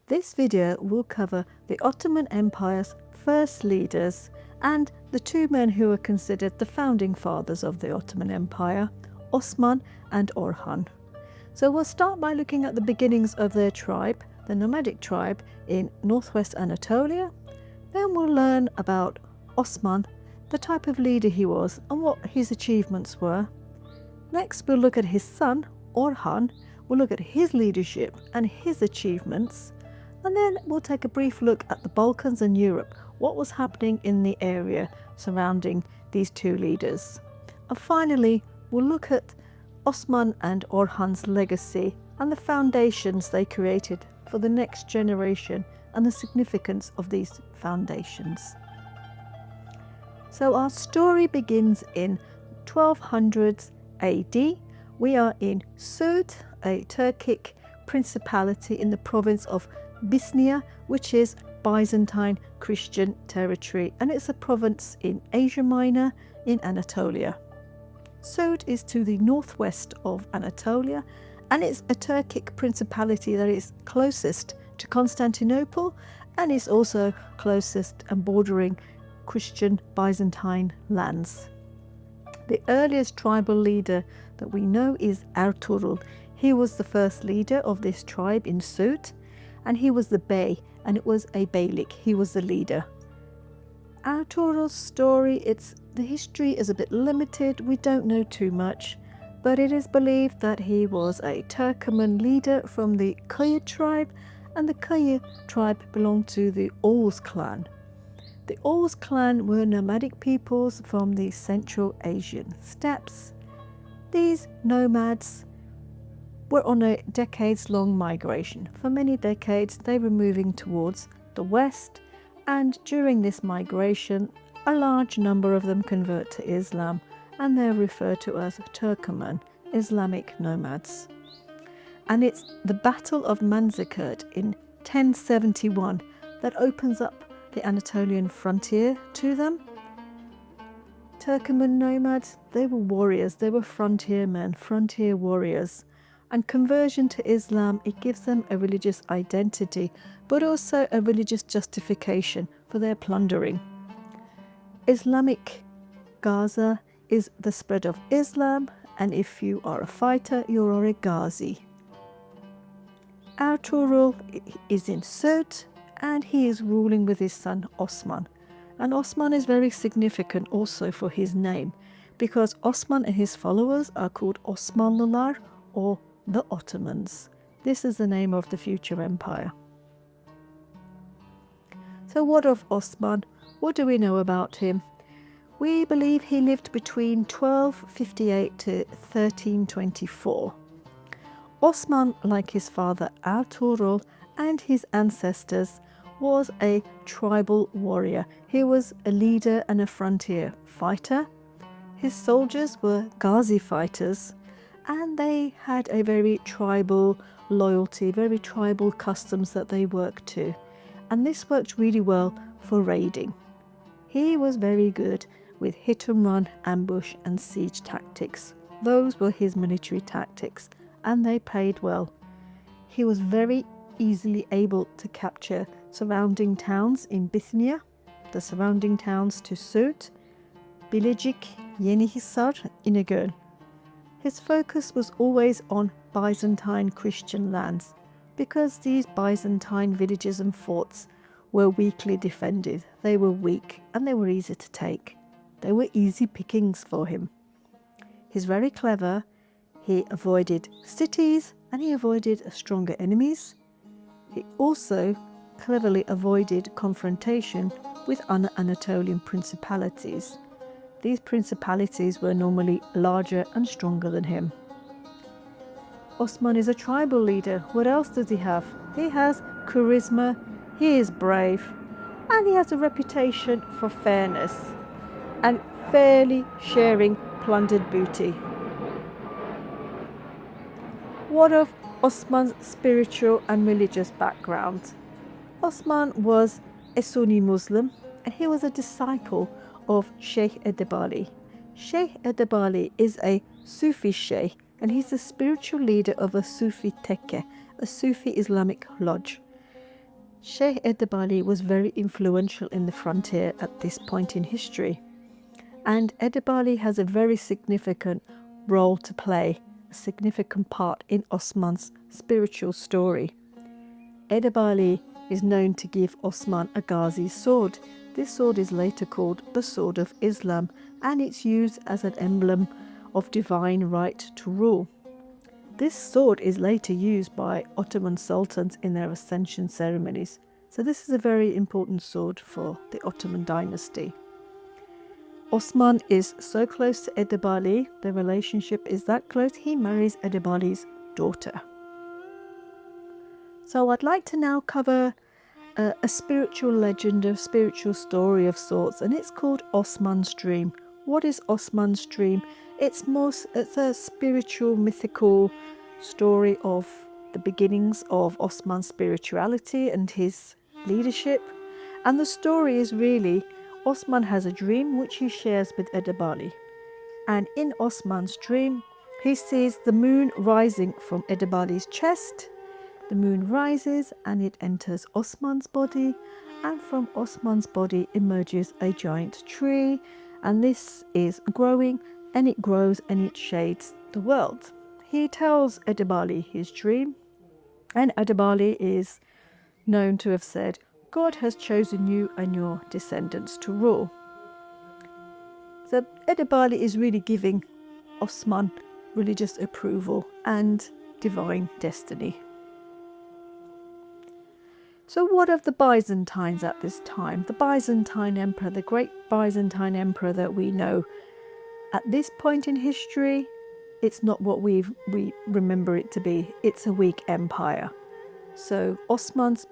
This video will cover the Ottoman Empire's first leaders and the two men who were considered the founding fathers of the Ottoman Empire, Osman and Orhan. So we'll start by looking at the beginnings of their tribe, the nomadic tribe in northwest Anatolia. Then we'll learn about Osman, the type of leader he was and what his achievements were. Next we'll look at his son, Orhan. We'll look at his leadership and his achievements. And then we'll take a brief look at the Balkans and Europe, what was happening in the area surrounding these two leaders. And finally, we'll look at Osman and Orhan's legacy and the foundations they created for the next generation and the significance of these foundations. So our story begins in 1200s AD. We are in Suud, a Turkic principality in the province of Bithynia, which is Byzantine Christian territory, and it's a province in Asia Minor in Anatolia. Suud is to the northwest of Anatolia, and it's a Turkic principality that is closest to Constantinople and is also closest and bordering Christian Byzantine lands. The earliest tribal leader that we know is Ertuğrul. He was the first leader of this tribe in Suud, and he was the bey, and it was a beylik. He was the leader. Ertuğrul's story, the history is a bit limited. We don't know too much, but it is believed that he was a Turkoman leader from the Kayı tribe, and the Kayı tribe belonged to the Oğuz clan. The Oğuz clan were nomadic peoples from the Central Asian steppes. These nomads were on a decades-long migration. For many decades they were moving towards the west, and during this migration a large number of them convert to Islam, and they're referred to as Turkoman, Islamic nomads. And it's the Battle of Manzikert in 1071 that opens up the Anatolian frontier to them. Turkoman nomads, they were warriors, they were frontiermen, frontier warriors. And conversion to Islam, it gives them a religious identity, but also a religious justification for their plundering. Islamic Gaza is the spread of Islam, and if you are a fighter, you are a Ghazi. Ertuğrul is in Suud, and he is ruling with his son Osman. And Osman is very significant also for his name, because Osman and his followers are called Osmanlılar, or the Ottomans. This is the name of the future empire. So what of Osman? What do we know about him? We believe he lived between 1258 to 1324. Osman, like his father Ertuğrul and his ancestors, was a tribal warrior. He was a leader and a frontier fighter. His soldiers were Ghazi fighters, and they had a very tribal loyalty, very tribal customs that they worked to. And this worked really well for raiding. He was very good with hit and run, ambush and siege tactics. Those were his military tactics, and they paid well. He was very easily able to capture surrounding towns in Bithynia, the surrounding towns to Suud, Bilecik, Yenihisar, İnegöl. His focus was always on Byzantine Christian lands, because these Byzantine villages and forts were weakly defended. They were weak and they were easy to take. They were easy pickings for him. He's very clever. He avoided cities and he avoided stronger enemies. He also cleverly avoided confrontation with Anatolian principalities. These principalities were normally larger and stronger than him. Osman is a tribal leader. What else does he have? He has charisma, he is brave, and he has a reputation for fairness and fairly sharing plundered booty. What of Osman's spiritual and religious background? Osman was a Sunni Muslim, and he was a disciple of Sheikh Edebali. Sheikh Edebali is a Sufi sheikh, and he's the spiritual leader of a Sufi tekke, a Sufi Islamic lodge. Sheikh Edebali was very influential in the frontier at this point in history, and Edebali has a very significant role to play, a significant part in Osman's spiritual story. Edebali is known to give Osman a Ghazi sword. This sword is later called the Sword of Islam, and it's used as an emblem of divine right to rule. This sword is later used by Ottoman sultans in their ascension ceremonies. So this is a very important sword for the Ottoman dynasty. Osman is so close to Edebali, the relationship is that close, he marries Edebali's daughter. So I'd like to now cover a spiritual legend, a spiritual story of sorts, and it's called Osman's Dream. What is Osman's Dream? It's a spiritual, mythical story of the beginnings of Osman's spirituality and his leadership. And the story is really, Osman has a dream which he shares with Edebali. And in Osman's dream, he sees the moon rising from Edebali's chest. The moon rises and it enters Osman's body, and from Osman's body emerges a giant tree, and this is growing, and it grows and it shades the world. He tells Edebali his dream, and Edebali is known to have said, God has chosen you and your descendants to rule. So Edebali is really giving Osman religious approval and divine destiny. So what of the Byzantines at this time? The Byzantine Emperor, the great Byzantine Emperor that we know, at this point in history, it's not what we remember it to be. It's a weak empire. So Osman's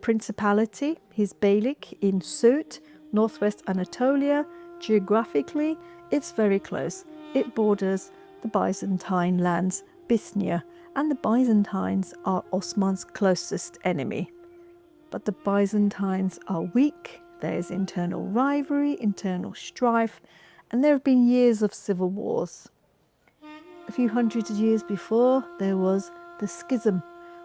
principality, his beylik in Suit, northwest Anatolia, geographically, it's very close. It borders the Byzantine lands, Bithynia, and the Byzantines are Osman's closest enemy. But the Byzantines are weak, there's internal rivalry, internal strife, and there have been years of civil wars. A few hundred years before, there was the schism,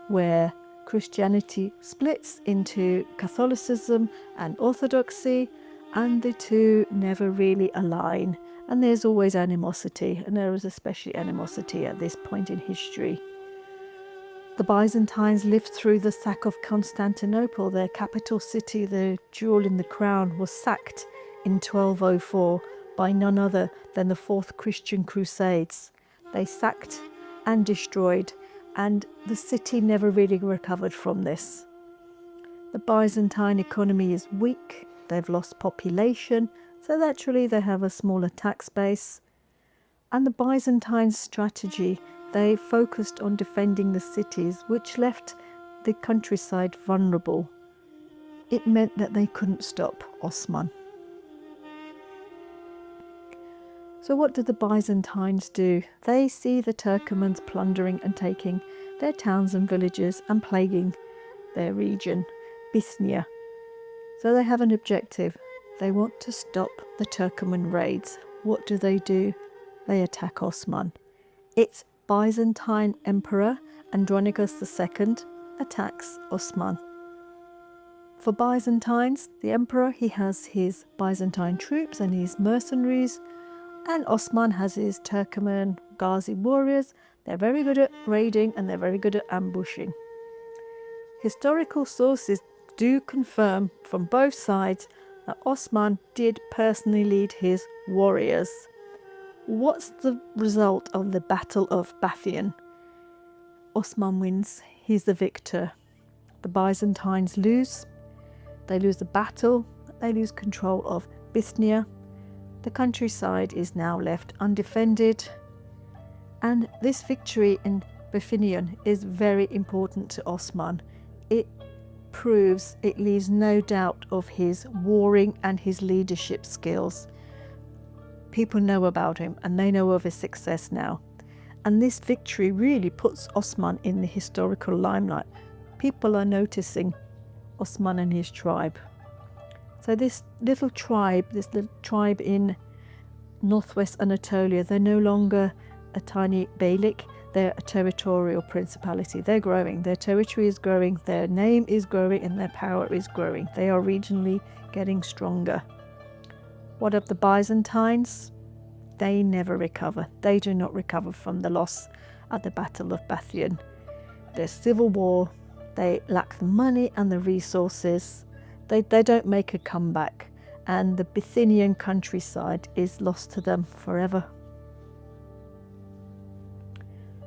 where Christianity splits into Catholicism and Orthodoxy, and the two never really align, and there's always animosity, and there is especially animosity at this point in history. The Byzantines lived through the sack of Constantinople. Their capital city, the jewel in the crown, was sacked in 1204 by none other than the Fourth Christian Crusades. They sacked and destroyed, and the city never really recovered from this. The Byzantine economy is weak, they've lost population, so naturally they have a smaller tax base. And the Byzantine strategy, they focused on defending the cities, which left the countryside vulnerable. It meant that they couldn't stop Osman. So what did the Byzantines do? They see the Turkomans plundering and taking their towns and villages and plaguing their region, Bithynia. So they have an objective. They want to stop the Turkoman raids. What do? They attack Osman. It's Byzantine Emperor Andronicus II attacks Osman. For Byzantines, the emperor, he has his Byzantine troops and his mercenaries, and Osman has his Turkoman Ghazi warriors. They're very good at raiding and they're very good at ambushing. Historical sources do confirm from both sides that Osman did personally lead his warriors. What's the result of the Battle of Bathian? Osman wins, he's the victor. The Byzantines lose. They lose the battle, they lose control of Bithynia. The countryside is now left undefended. And this victory in Bithynia is very important to Osman. It leaves no doubt of his warring and his leadership skills. People know about him and they know of his success now. And this victory really puts Osman in the historical limelight. People are noticing Osman and his tribe. So this little tribe in northwest Anatolia, they're no longer a tiny beylik. They're a territorial principality. They're growing. Their territory is growing. Their name is growing and their power is growing. They are regionally getting stronger. What of the Byzantines? They never recover. They do not recover from the loss at the Battle of Bathian. There's civil war. They lack the money and the resources. They don't make a comeback. And the Bithynian countryside is lost to them forever.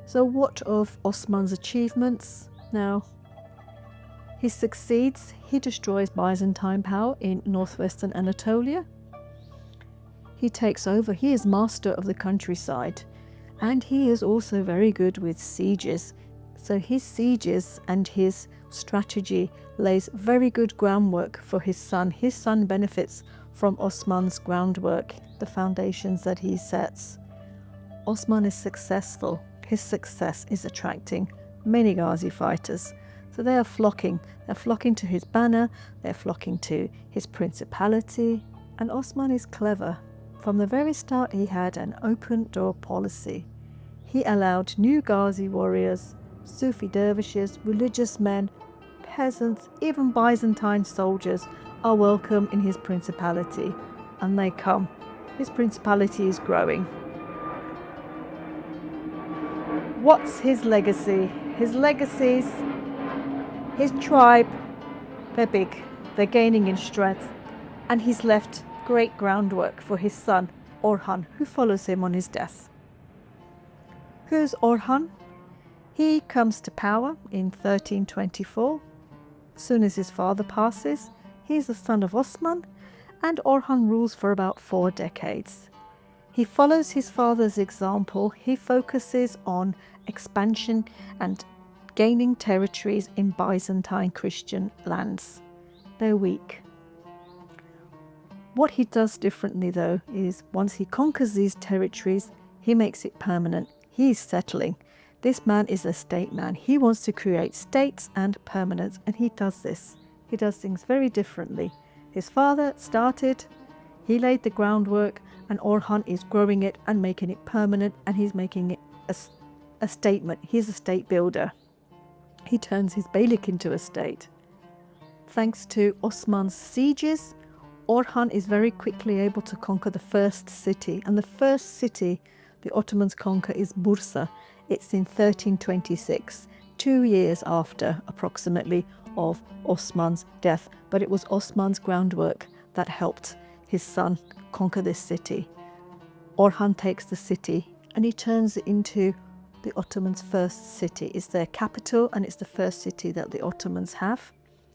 So what of Osman's achievements? Now, he succeeds. He destroys Byzantine power in northwestern Anatolia. He takes over. He is master of the countryside. And he is also very good with sieges. So his sieges and his strategy lays very good groundwork for his son. His son benefits from Osman's groundwork, the foundations that he sets. Osman is successful. His success is attracting many Ghazi fighters. So they are flocking. They're flocking to his banner. They're flocking to his principality. And Osman is clever. From the very start, he had an open door policy. He allowed new Ghazi warriors, Sufi dervishes, religious men, peasants, even Byzantine soldiers are welcome in his principality. And they come. His principality is growing. What's his legacy? His legacies, his tribe, they're big. They're gaining in strength. And he's left great groundwork for his son, Orhan, who follows him on his death. Who's Orhan? He comes to power in 1324. As soon as his father passes, he's the son of Osman, and Orhan rules for about 4 decades. He follows his father's example. He focuses on expansion and gaining territories in Byzantine Christian lands. They're weak. What he does differently, though, is once he conquers these territories, he makes it permanent. He's settling. This man is a statesman. He wants to create states and permanence, and he does this. He does things very differently. His father started, he laid the groundwork, and Orhan is growing it and making it permanent, and he's making it a statement. He's a state builder. He turns his beylik into a state. Thanks to Osman's sieges, Orhan is very quickly able to conquer the first city. And the first city the Ottomans conquer is Bursa. It's in 1326, 2 years after, approximately, of Osman's death. But it was Osman's groundwork that helped his son conquer this city. Orhan takes the city and he turns it into the Ottomans' first city. It's their capital and it's the first city that the Ottomans have.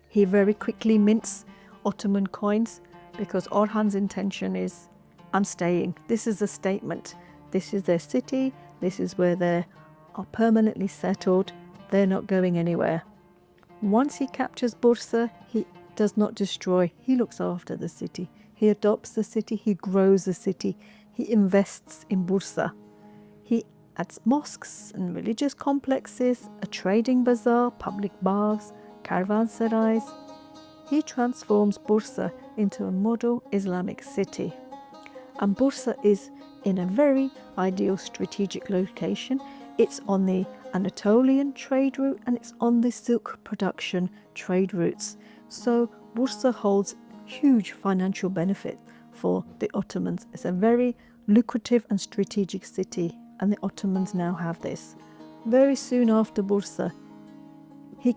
He very quickly mints Ottoman coins because Orhan's intention is, I'm staying. This is a statement. This is their city. This is where they are permanently settled. They're not going anywhere. Once he captures Bursa, he does not destroy. He looks after the city. He adopts the city. He grows the city. He invests in Bursa. He adds mosques and religious complexes, a trading bazaar, public baths, caravanserais. He transforms Bursa into a model Islamic city. And Bursa is in a very ideal strategic location. It's on the Anatolian trade route and it's on the silk production trade routes. So Bursa holds huge financial benefit for the Ottomans. It's a very lucrative and strategic city, and the Ottomans now have this. Very soon after Bursa, he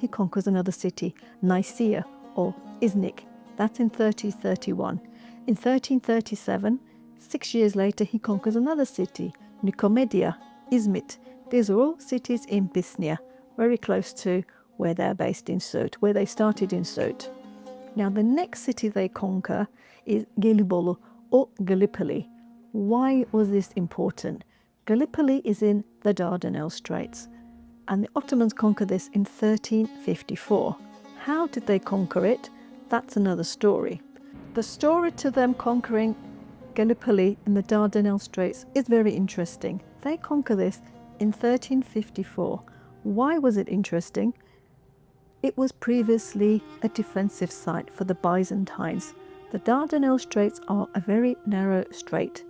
conquers another city, Nicaea or Iznik. That's in 1331. In 1337, 6 years later, he conquers another city, Nicomedia, Izmit. These are all cities in Bithynia, very close to where they're based in Sirte, where they started in Sirte. Now, the next city they conquer is Gelibolu or Gallipoli. Why was this important? Gallipoli is in the Dardanelles Straits, and the Ottomans conquer this in 1354. How did they conquer it? That's another story. The story to them conquering Gallipoli in the Dardanelles Straits is very interesting. They conquer this in 1354. Why was it interesting? It was previously a defensive site for the Byzantines. The Dardanelles Straits are a very narrow strait,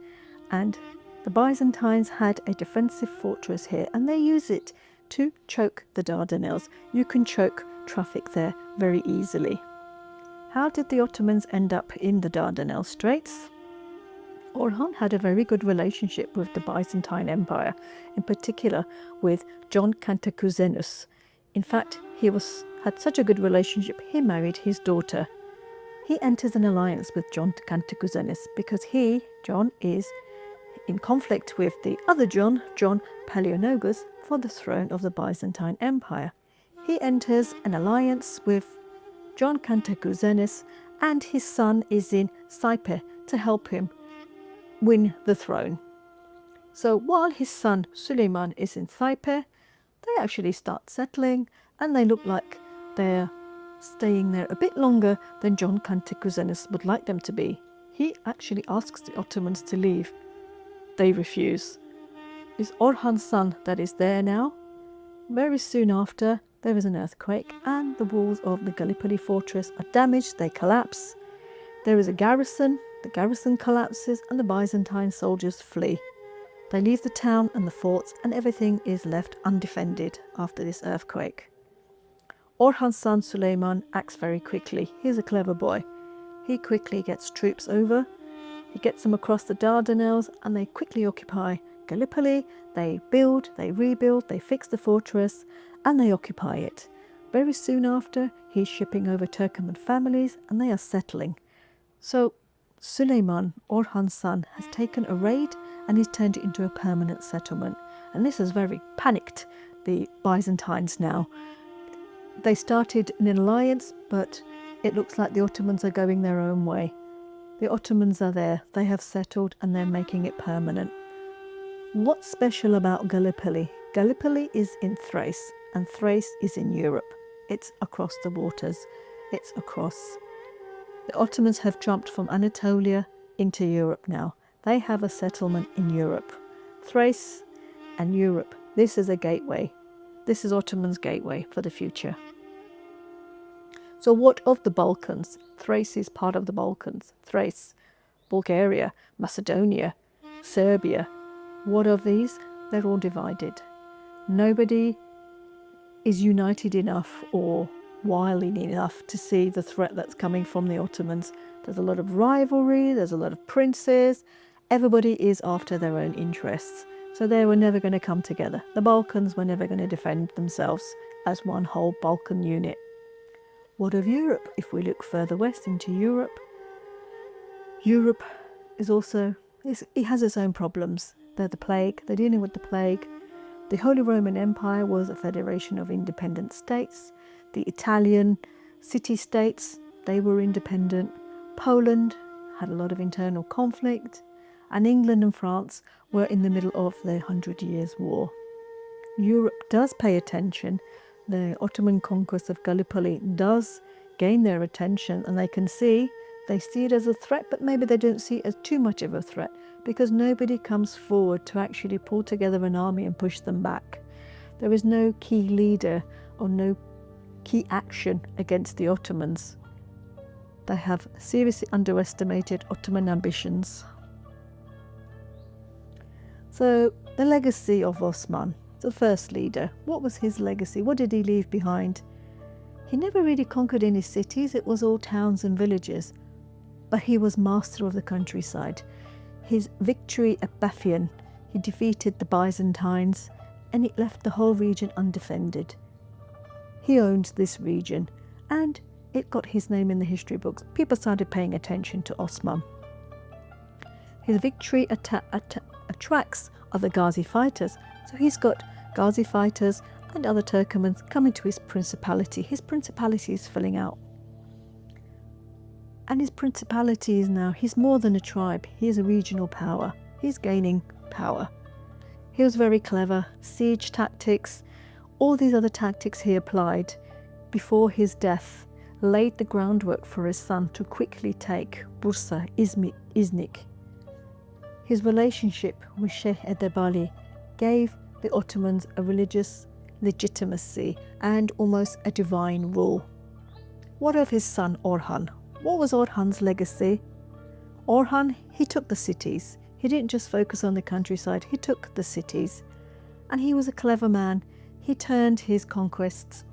and The Byzantines had a defensive fortress here, and they use it to choke the Dardanelles. You can choke traffic there very easily. How did the Ottomans end up in the Dardanelles Straits? Orhan had a very good relationship with the Byzantine Empire, in particular with John Cantacuzenus. In fact, he had such a good relationship, he married his daughter. He enters an alliance with John Cantacuzenus because John, is in conflict with the other John Paleologus, for the throne of the Byzantine Empire. He enters an alliance with John Cantacuzenus, and his son is in Cyprus to help him win the throne. So while his son Suleiman is in Cyprus, they actually start settling, and they look like they're staying there a bit longer than John Cantacuzenus would like them to be. He actually asks the Ottomans to leave. They refuse. It's Orhan's son that is there now. Very soon after, there is an earthquake, and the walls of the Gallipoli fortress are damaged, they collapse. There is a garrison, the garrison collapses, and the Byzantine soldiers flee. They leave the town and the forts, and everything is left undefended after this earthquake. Orhan's son Suleiman acts very quickly. He's a clever boy. He quickly gets troops over. He gets them across the Dardanelles, and they quickly occupy Gallipoli. They build, they rebuild, they fix the fortress, and they occupy it. Very soon after, he's shipping over Turkoman families, and they are settling. So Suleiman, Orhan's son, has taken a raid, and he's turned it into a permanent settlement. And this has very panicked the Byzantines now. They started an alliance, but it looks like the Ottomans are going their own way. The Ottomans are there, they have settled, and they're making it permanent. What's special about Gallipoli? Gallipoli is in Thrace, and Thrace is in Europe. It's across the waters. It's across. The Ottomans have jumped from Anatolia into Europe now. They have a settlement in Europe. Thrace and Europe. This is a gateway. This is Ottoman's gateway for the future. So what of the Balkans? Thrace is part of the Balkans. Thrace, Bulgaria, Macedonia, Serbia. What of these? They're all divided. Nobody is united enough or wily enough to see the threat that's coming from the Ottomans. There's a lot of rivalry, there's a lot of princes. Everybody is after their own interests. So they were never going to come together. The Balkans were never going to defend themselves as one whole Balkan unit. What of Europe? If we look further west into Europe, Europe is also, it has its own problems. They're the plague, they're dealing with the plague. The Holy Roman Empire was a federation of independent states. The Italian city-states, they were independent. Poland had a lot of internal conflict. And England and France were in the middle of the 100 Years' War. Europe does pay attention. The Ottoman conquest of Gallipoli does gain their attention, and they see it as a threat, but maybe they don't see it as too much of a threat because nobody comes forward to actually pull together an army and push them back. There is no key leader or no key action against the Ottomans. They have seriously underestimated Ottoman ambitions. So the legacy of Osman, the first leader, what was his legacy? What did he leave behind? He never really conquered any cities, it was all towns and villages, but he was master of the countryside. His victory at Bafian, he defeated the Byzantines, and it left the whole region undefended. He owned this region, and it got his name in the history books. People started paying attention to Osman. His victory attracts other Ghazi fighters, so he's got Ghazi fighters and other Turkomans coming to his principality. His principality is filling out. And his principality is now, he's more than a tribe, he is a regional power. He's gaining power. He was very clever, siege tactics, all these other tactics he applied before his death, laid the groundwork for his son to quickly take Bursa, Iznik. His relationship with Sheikh Edebali gave the Ottomans a religious legitimacy and almost a divine rule. What of his son Orhan? What was Orhan's legacy? Orhan, he took the cities. He didn't just focus on the countryside, he took the cities. And he was a clever man. He turned his conquests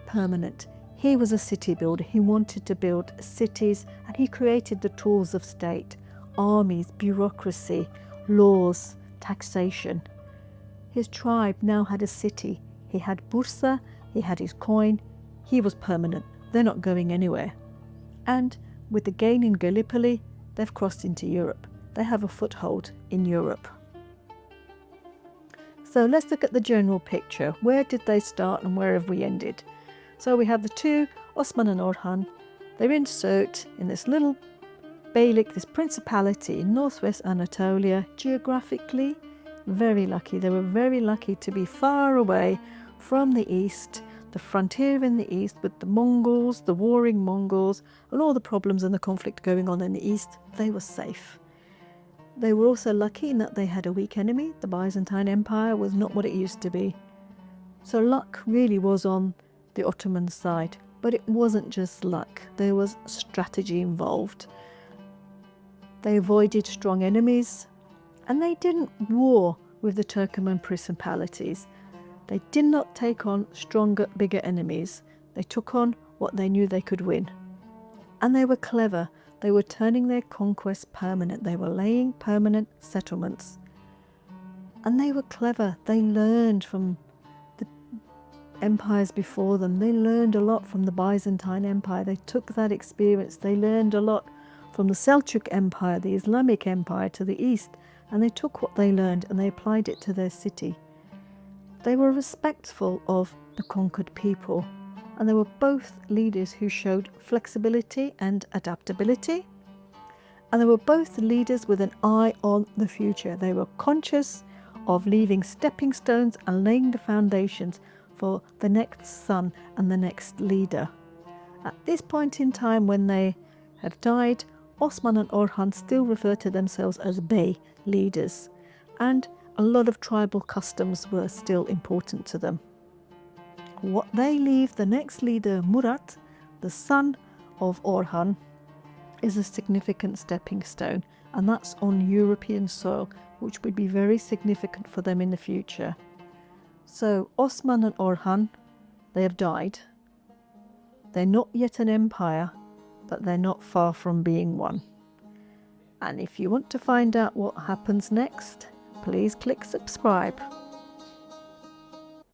permanent. He was a city builder. He wanted to build cities, and he created the tools of state, armies, bureaucracy, laws, taxation. His tribe now had a city. He had Bursa, he had his coin. He was permanent. They're not going anywhere. And with the gain in Gallipoli, they've crossed into Europe. They have a foothold in Europe. So let's look at the general picture. Where did they start and where have we ended? So we have the two, Osman and Orhan. They're in Sirte, in this little beylik, this principality in northwest Anatolia. Geographically, very lucky. They were very lucky to be far away from the east, the frontier in the east with the Mongols, the warring Mongols, and all the problems and the conflict going on in the east. They were safe. They were also lucky in that they had a weak enemy. The Byzantine Empire was not what it used to be. So luck really was on the Ottoman side. But it wasn't just luck. There was strategy involved. They avoided strong enemies, and they didn't war with the Turkoman principalities. They did not take on stronger, bigger enemies. They took on what they knew they could win. And they were clever. They were turning their conquests permanent. They were laying permanent settlements. And they were clever. They learned from the empires before them. They learned a lot from the Byzantine Empire. They took that experience. They learned a lot from the Seljuk Empire, the Islamic Empire to the east. And they took what they learned and they applied it to their city. They were respectful of the conquered people. And they were both leaders who showed flexibility and adaptability. And they were both leaders with an eye on the future. They were conscious of leaving stepping stones and laying the foundations for the next son and the next leader. At this point in time, when they have died, Osman and Orhan still refer to themselves as bey leaders, and a lot of tribal customs were still important to them. What they leave the next leader, Murat, the son of Orhan, is a significant stepping stone, and that's on European soil, which would be very significant for them in the future. So Osman and Orhan, they have died. They're not yet an empire, but they're not far from being one. And if you want to find out what happens next, please click subscribe.